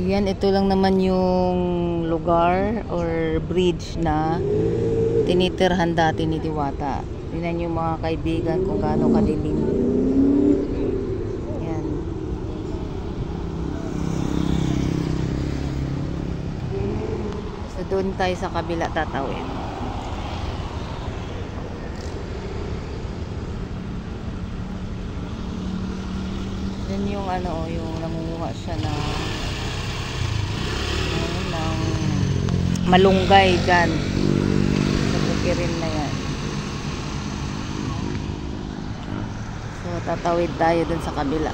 Yan, ito lang naman yung lugar or bridge na tinitirhan dati ni Diwata. Tingnan yung mga kaibigan kung gaano kadilim. Yan. So doon tayo sa kabila tatawid. Yan yung ano, yung namumuha siya na ng malunggay dyan sa bukirin na yan. So tatawid tayo dun sa kabila.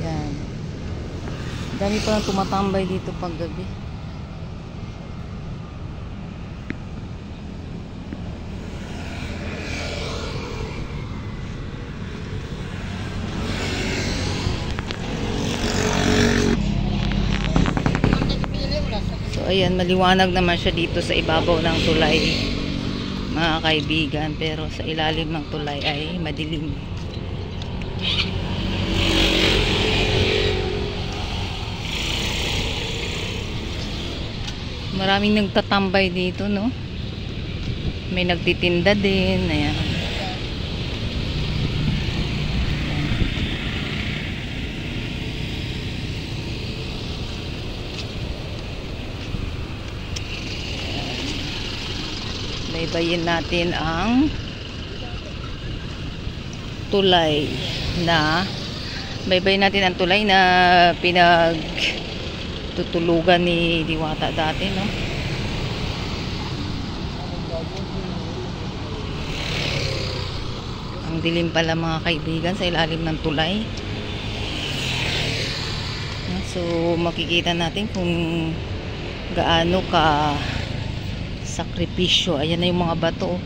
Yan, dami pa lang tumatambay dito pag gabi. Ayan, maliwanag naman siya dito sa ibabaw ng tulay, mga kaibigan, pero sa ilalim ng tulay ay madilim. Maraming nagtatambay dito, no? May nagtitinda din. Ayan. Baybayin natin ang tulay na pinagtutulugan ni Diwata dati, no? Ang dilim pala, mga kaibigan, sa ilalim ng tulay. So makikita natin kung gaano ka sakripisyo. Ayan na yung mga bato.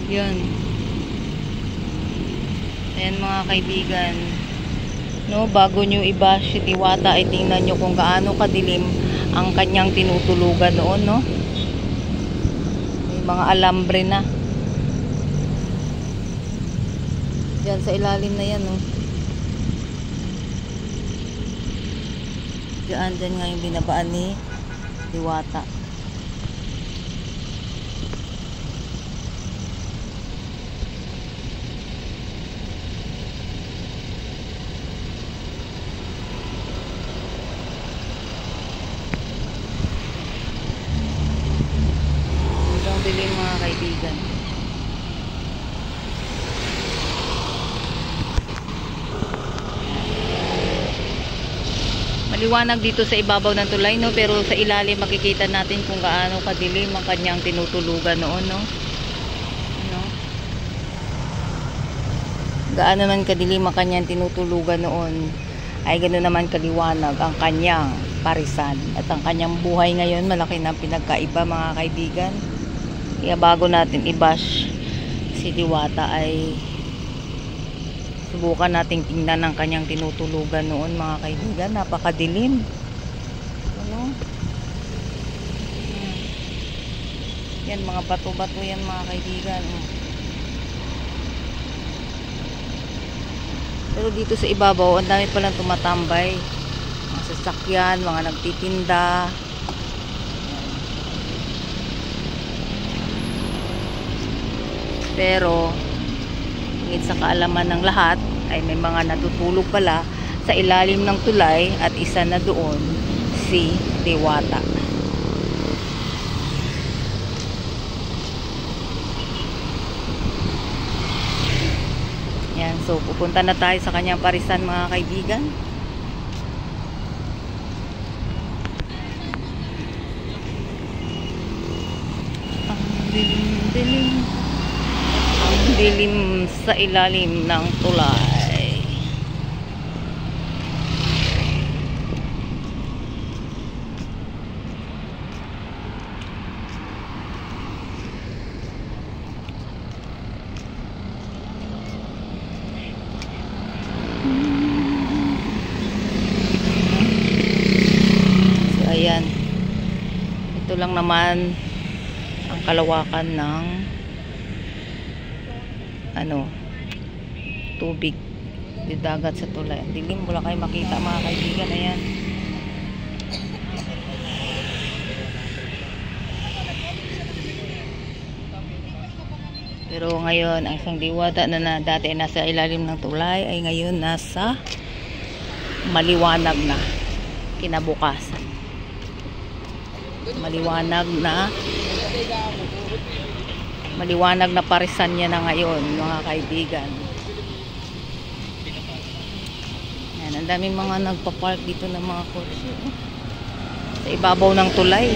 Yan. Ayan, mga kaibigan, no, bago nyo i-bash si Diwata ay tingnan nyo kung gaano kadilim ang kanyang tinutulugan noon, no? May mga alambre na dyan sa ilalim na yan, no? Dyan nga yung binabaan ni Diwata. Dilim, mga kaibigan. Maliwanag dito sa ibabaw ng tulay, no, pero sa ilalim makikita natin kung gaano kadilim ang kanyang tinutulugan noon, no? Ano? Gaano man kadilim ang kanyang tinutulugan noon, ay ganoon naman kaliwanag ang kanyang parisan. At ang kanyang buhay ngayon, malaki na pinagkaiba, mga kaibigan. Kaya bago natin i-bash si Diwata ay subukan nating tingnan ang kanyang tinutulugan noon, mga kaibigan. Napakadilim. Ano? Yan, mga bato-bato yan, mga kaibigan. Pero dito sa ibabaw, ang dami palang tumatambay. Mga sasakyan, mga nagtitinda. Pero higit sa kaalaman ng lahat ay may mga natutulog pala sa ilalim ng tulay, at isa na doon si Diwata. Yan, so pupunta na tayo sa kanyang parisan, mga kaibigan. Dilim. Ang dilim sa ilalim ng tulay. So ayan, ito lang naman ang kalawakan ng tubig di dagat sa tulay. Ang dilim, wala kayo makita mga kaibigan. Ayan, pero ngayon ang isang diwata na dati nasa ilalim ng tulay ay ngayon nasa maliwanag na kinabukasan. Maliwanag na parisan niya na ngayon mga kaibigan. Yan, ang daming mga nagpa-park dito ng mga kotse sa ibabaw ng tulay.